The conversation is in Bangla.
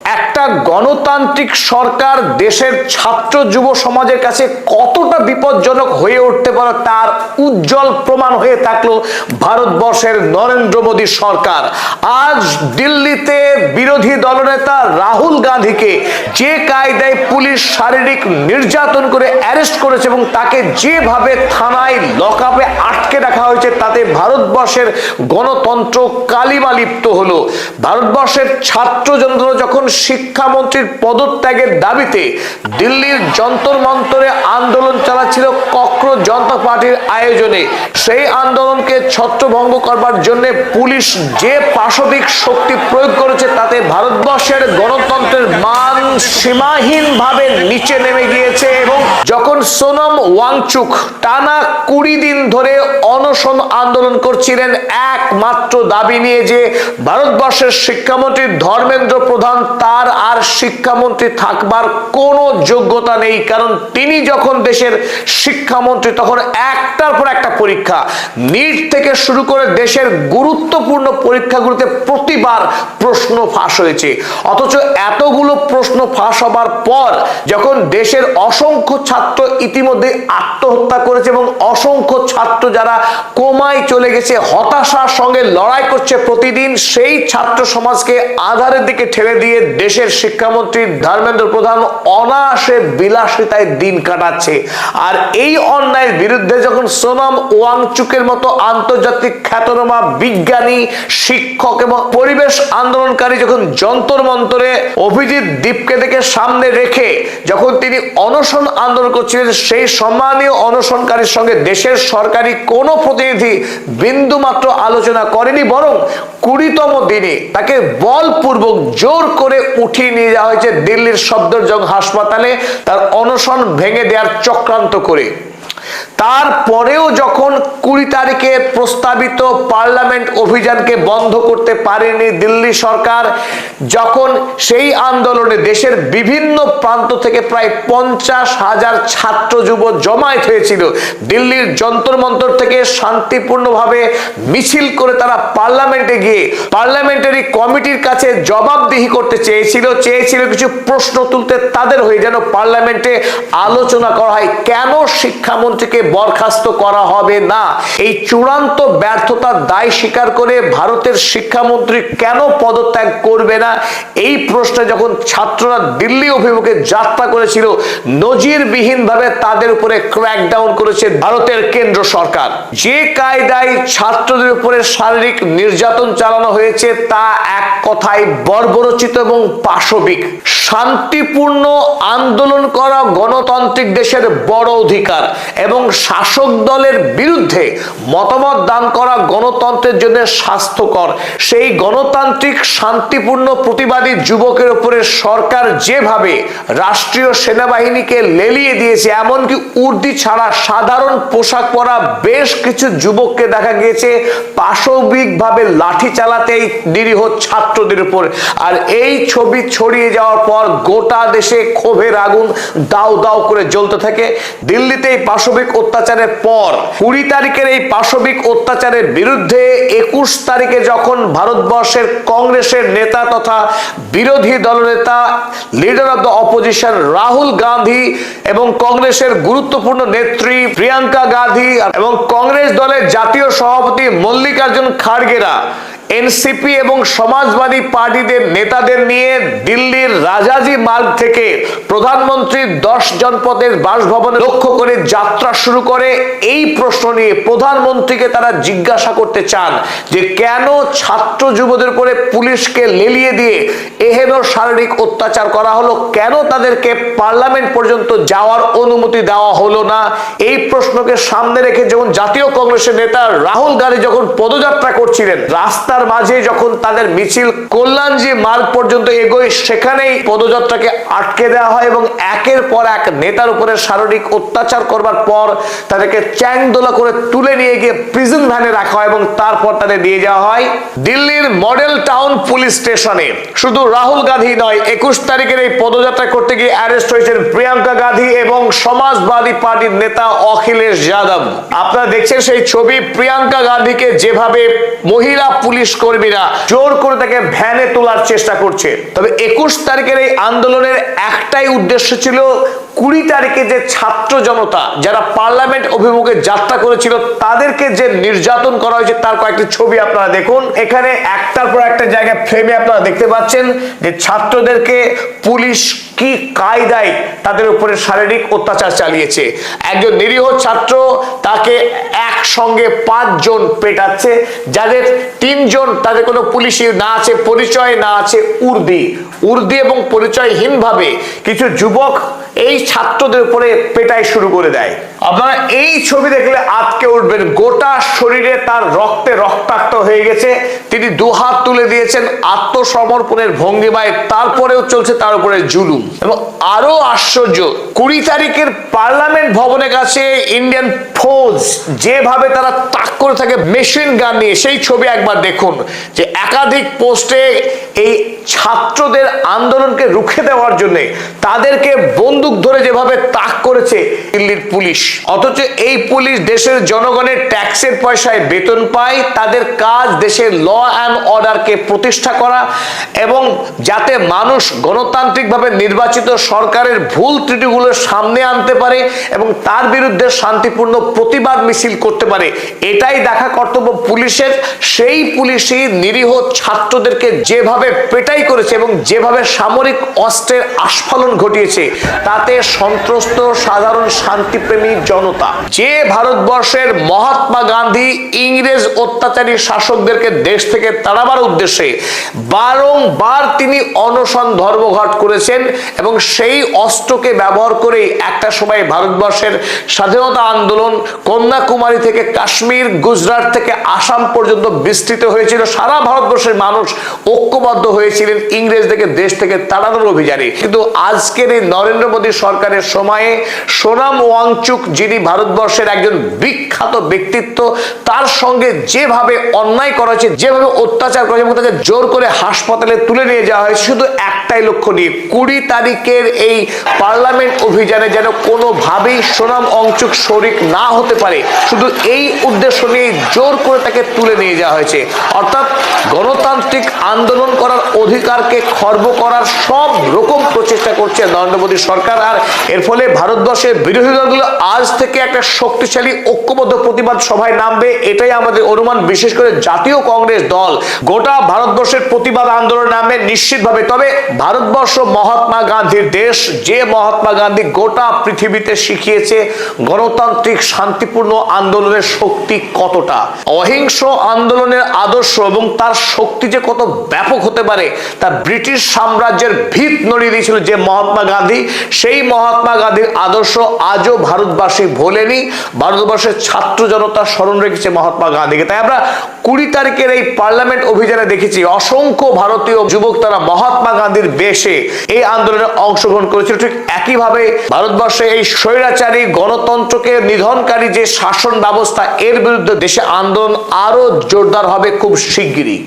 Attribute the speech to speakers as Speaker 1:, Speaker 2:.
Speaker 1: একটা গণতান্ত্রিক সরকার দেশের ছাত্র যুব সমাজের কাছে কতটা বিপজ্জনক হয়ে উঠতে পারে তার উজ্জ্বল প্রমাণ হয়ে থাকলো ভারতবর্ষের নরেন্দ্র মোদী সরকার। আজ দিল্লিতে বিরোধী দলনেতা রাহুল গান্ধীকে যে কায়দায় পুলিশ শারীরিক নির্যাতন করে অ্যারেস্ট করেছে এবং তাকে যেভাবে থানায় লকআপে আটকে রাখা হয়েছে, তাতে ভারতবর্ষের গণতন্ত্র কালিমা লিপ্ত হলো। ভারতবর্ষের ছাত্র জনতা যখন শিক্ষামন্ত্রীর পদত্যাগের দাবিতে দিল্লির যন্তর মন্তরে আন্দোলন চালাচ্ছিল ককরোচ জনতা পার্টির আয়োজনে, সেই আন্দোলনকে ছত্রভঙ্গ করবার জন্য পুলিশ যে পাশবিক শক্তি প্রয়োগ করেছে, তাতে ভারতবর্ষের গণতন্ত্রের মান সীমাহীনভাবে নিচে নেমে গিয়েছে। এবং যখন সোনম ওয়াংচুক টানা 20 দিন ধরে অনশন আন্দোলন করছিলেন একমাত্র দাবি নিয়ে যে ভারতবর্ষের শিক্ষামন্ত্রী ধর্মেন্দ্র প্রধান তার আর শিক্ষামন্ত্রী থাকবার কোনো যোগ্যতা নেই, কারণ তিনি যখন দেশের শিক্ষামন্ত্রী তখন একটার পর একটা পরীক্ষা, নিট থেকে শুরু করে দেশের গুরুত্বপূর্ণ পরীক্ষাগুলোতে প্রতিবার প্রশ্ন ফাঁস হয়েছে। অথচ এতগুলো প্রশ্ন ফাঁস হবার পর যখন দেশের অসংখ্য ছাত্র ইতিমধ্যে আত্মহত্যা করেছে এবং অসংখ্য ছাত্র যারা কোমায় চলে গেছে, হতাশার সঙ্গে লড়াই করছে প্রতিদিন, সেই ছাত্র সমাজকে আধারের দিকে ঠেলে দিয়ে দেশের শিক্ষামন্ত্রী ধর্মেন্দ্র প্রধান অনায়াসে বিলাসিতায় দিন কাটাচ্ছে। আর এই অন্যায়ের বিরুদ্ধে যখন সোনম ওয়াংচুকের মতো আন্তর্জাতিক খ্যাতনামা বিজ্ঞানী, শিক্ষক এবং পরিবেশ আন্দোলনকারী যখন যন্তর মন্তরে অভিজিৎ দীপকে দেখে সামনে রেখে যখন তিনি অনশন আন্দোলন করছিলেন, সেই সম্মানীয় অনশনকারীর সঙ্গে দেশের সরকারি কোনো প্রতিনিধি বিন্দু মাত্র আলোচনা করেনি, বরং 20তম দিনে তাকে বলপূর্বক জোর করে উঠিয়ে নিয়ে যাওয়া হয়েছে দিল্লির সফদরজং হাসপাতালে, তার অনশন ভেঙে দেওয়ার চক্রান্ত করে। তারপরেও যখন 20 তারিখে প্রস্তাবিত পার্লামেন্ট অভিযানকে বন্ধ করতে পারেনি দিল্লি সরকার, যখন সেই আন্দোলনে দেশের বিভিন্ন প্রান্ত থেকে প্রায় 50,000 ছাত্র যুব জমায়েত হয়েছিল, দিল্লির যন্তর মন্তর থেকে শান্তিপূর্ণভাবে মিছিল করে তারা পার্লামেন্টে গিয়ে পার্লামেন্টারি কমিটির কাছে জবাবদিহি করতে চেয়েছিল কিছু প্রশ্ন তুলতে তাদের হয়ে, যেন পার্লামেন্টে আলোচনা করা হয় কেন শিক্ষামন্ত্রীকে বরখাস্ত করা হবে না। এই চূড়ান্ত ব্যর্থতার দায় স্বীকার করে ভারতের শিক্ষামন্ত্রী কেন পদত্যাগ করবে না, এই প্রশ্নে যখন ছাত্ররা দিল্লি অভিমুখে যাত্রা করেছিল, নজিরবিহীনভাবে তাদের উপরে ক্র্যাকডাউন করেছে ভারতের কেন্দ্র সরকার। যে কায়দায় ছাত্রদের উপরে শারীরিক নির্যাতন চালানো হয়েছে তা এক কথায় বর্বরচিত এবং পাশবিক। শান্তিপূর্ণ আন্দোলন করা গণতান্ত্রিক দেশের বড় অধিকার এবং শাসক দলের বিরুদ্ধে মতামত দান করা গণতন্ত্রের জন্য স্বাস্থ্যকর। সেই গণতান্ত্রিক শান্তিপূর্ণ প্রতিবাদী যুবকের উপরে সরকার যেভাবে রাষ্ট্রীয় সেনাবাহিনীকে লেলিয়ে দিয়েছে, এমনকি উর্দি ছাড়া সাধারণ পোশাক পরা বেশ কিছু যুবককে দেখা গিয়েছে পাশবিকভাবে লাঠি চালাতে এই নিরীহ ছাত্রদের উপর। আর এই ছবি ছড়িয়ে যাওয়ার পর গোটা দেশে ক্ষোভের আগুন দাউ দাউ করে জ্বলতে থাকে। দিল্লিতে এই পাশবিক অত্যাচারের পর 20 তারিখের এই পাশবিক অত্যাচারের বিরুদ্ধে 21 তারিখে যখন ভারতবর্ষের কংগ্রেসের নেতা তথা বিরোধী দলনেতা leader of the opposition Rahul Gandhi এবং কংগ্রেসের গুরুত্বপূর্ণ নেত্রী প্রিয়াঙ্কা গান্ধী এবং কংগ্রেস দলের জাতীয় সভাপতি মল্লিকার্জুন খাড়গেরা এনসিপি এবং সমাজবাদী পার্টিদের নেতাদের নিয়ে দিল্লির রাজাজি মার্গ থেকে প্রধানমন্ত্রীর 10 জনপদের বাসভবনে লক্ষ্য করে যাত্রা শুরু করে। এই প্রশ্ন নিয়ে প্রধানমন্ত্রীকে তারা জিজ্ঞাসা করতে চান যে কেন ছাত্র যুবদের উপরে পুলিশকে লেলিয়ে দিয়ে এহেন শারীরিক অত্যাচার করা হলো, কেন তাদেরকে পার্লামেন্ট পর্যন্ত যাওয়ার অনুমতি দেওয়া হলো না। এই প্রশ্নকে সামনে রেখে যখন জাতীয় কংগ্রেসের নেতা রাহুল গান্ধী যখন পদযাত্রা করছিলেন, রাস্তা মাঝে যখন তাদের মিছিল কল্যাণজি মার্গ পর্যন্ত এগোয়, সেখানেই পদযাত্রাকে আটকে দেওয়া হয় এবং একের পর এক নেতার উপরে শারীরিক অত্যাচার করবার পর তাদেরকে চ্যাংদোলা করে তুলে নিয়ে গিয়ে প্রিজন ভ্যানে রাখা হয় এবং তারপর তাদের দিয়ে যাওয়া হয় দিল্লির মডেল টাউন পুলিশ স্টেশনে। শুধু রাহুল গান্ধী নয়, 21 তারিখের এই পদযাত্রা করতে গিয়ে অ্যারেস্ট হয়েছেন প্রিয়াঙ্কা গান্ধী এবং সমাজবাদী পার্টির নেতা অখিলেশ যাদব। আপনারা দেখছেন সেই ছবি, প্রিয়াঙ্কা গান্ধীকে যেভাবে মহিলা পুলিশ পুলিশ কর্মীরা জোর করে তাকে ভ্যানে তোলার চেষ্টা করছে। তবে 21 তারিখের এই আন্দোলনের একটাই উদ্দেশ্য ছিল 20 তারিখে যে ছাত্র জনতা যারা পার্লামেন্ট অভিমুখে যাত্রা করেছিল তাদেরকে যে নির্যাতন করা হয়েছে তার কয়েকটি ছবি আপনারা দেখুন। এখানে একটার পর একটা জায়গায় ফ্রেমে আপনারা দেখতে পাচ্ছেন যে ছাত্রদেরকে পুলিশ কি কায়দায় তাদের উপরে শারীরিক অত্যাচার চালিয়েছে। একজন নিরীহ ছাত্র তাকে একসঙ্গে 5 জন পেটাচ্ছে, যাদের 3 জন তাদের কোনো পুলিশি না আছে, পরিচয় না আছে, উর্দি এবং পরিচয়হীন ভাবে কিছু যুবক এই ছাত্রদের উপরে পেটাই শুরু করে দেয়। আপনারা এই ছবি দেখলে আটকে উঠবেন, গোটা শরীরে তার রক্তে রক্তাক্ত হয়ে গেছে, তিনি দুহাত তুলে দিয়েছেন আত্মসমর্পণের ভঙ্গিমায়, তারপরেও চলছে তার উপরে জুলুম। এবং আরো আশ্চর্য, 20 তারিখের পার্লামেন্ট ভবনের কাছে ইন্ডিয়ান ফৌজ যেভাবে তারা তাক করে থাকে মেশিন গান নিয়ে, সেই ছবি একবার দেখুন যে একাধিক পোস্টে এই ছাত্রদের আন্দোলনকে রুখে দেওয়ার জন্য তাদেরকে বন্দুক ধরে যেভাবে তাক করেছে দিল্লির পুলিশ। অথচ এই পুলিশ দেশের জনগণের ট্যাক্সের পয়সায় বেতন পায়, তাদের কাজ দেশের ল অ্যান্ড অর্ডারকে প্রতিষ্ঠা করা এবং যাতে মানুষ গণতান্ত্রিকভাবে নির্বাচিত সরকারের ভুল ত্রুটিগুলো সামনে আনতে পারে এবং তার বিরুদ্ধে শান্তিপূর্ণ প্রতিবাদ মিছিল করতে পারে, এটাই দেখা কর্তব্য পুলিশের। সেই পুলিশই নিরীহ ছাত্রদেরকে যেভাবে পেটাই করেছে এবং যেভাবে সামরিক অস্ত্রের আস্ফালন ঘটিয়েছে তাতে সন্ত্রস্ত সাধারণ শান্তিপ্রেমী জনতা। যে ভারতবর্ষের মহাত্মা গান্ধী ইংরেজ অত্যাচারী শাসকদেরকে দেশ থেকে তাড়াবার উদ্দেশ্যে বারংবার তিনি অনশন ধর্মঘট করেছেন এবং সেই অস্ত্রকে ব্যবহার করে একটা সময় ভারতবর্ষের স্বাধীনতা আন্দোলন কন্যাকুমারী থেকে কাশ্মীর, গুজরাট থেকে আসাম পর্যন্ত বিস্তৃত হয়েছিল। সারা ভারতবর্ষের মানুষ ঐক্যবদ্ধ হয়েছিলেন ইংরেজদেরকে দেশ থেকে তাড়ানোর অভিযানে। কিন্তু আজকের এই নরেন্দ্র মোদী সরকারের সময়ে সোনাম ওয়াংচুক, যিনি ভারতবর্ষের একজন বিখ্যাত ব্যক্তিত্ব, তার সঙ্গে যেভাবে অন্যায় করা হয়েছে, যেভাবে অত্যাচার করা হয়েছে, তাকে জোর করে হাসপাতালে তুলে নিয়ে যাওয়া হয়েছে শুধু একটাই লক্ষ্য নিয়ে, 20 তারিখের এই পার্লামেন্ট অভিযানে যেন কোনোভাবেই সোনাম ওয়াংচুক শরিক না হতে পারে, শুধু এই উদ্দেশ্য নিয়ে জোর করে তাকে তুলে নিয়ে যাওয়া হয়েছে। অর্থাৎ গণতান্ত্রিক আন্দোলন করার অধিকারকে খর্ব করার সব রকম প্রচেষ্টা করছে নরেন্দ্র মোদী সরকার। আর এর ফলে ভারতবর্ষের বিরোধী দলগুলো আজ থেকে একটা শক্তিশালী ঐক্যবদ্ধ প্রতিবাদ সভায় নামবে, এটাই আমাদের অনুমান। বিশেষ করে জাতীয় কংগ্রেস দল গোটা ভারতবর্ষের প্রতিবাদ আন্দোলন নামবে নিশ্চিতভাবে। তবে ভারতবর্ষ মহাত্মা গান্ধীর দেশ, যে মহাত্মা গান্ধী গোটা পৃথিবীতে শিখিয়েছে গণতান্ত্রিক শান্তিপূর্ণ আন্দোলনের শক্তি কতটা, অহিংস আন্দোলনের আদর্শ এবং তার শক্তি যে কত ব্যাপক হতে পারে তা ব্রিটিশ সাম্রাজ্যের ভিত নড়িয়ে দিয়েছিল যে মহাত্মা গান্ধী। সেই মহাত্মা গান্ধীর আদর্শ আজও ভারতবাসী ভোলেনি, ভারতবর্ষের ছাত্র জনতা স্মরণ রেখেছে মহাত্মা গান্ধীকে। তাই আমরা 20 তারিখের এই পার্লামেন্ট অভিযানে দেখেছি অসংখ্য ভারতীয় যুবক তারা মহাত্মা গান্ধীর বেশে এই আন্দোলনে অংশগ্রহণ করেছিল। ঠিক একইভাবে ভারতবর্ষে এই স্বৈরাচারী গণতন্ত্রকে নিধনকারী যে শাসন ব্যবস্থা, এর বিরুদ্ধে দেশে আন্দোলন আরো জোরদার হবে খুব শিগগিরই।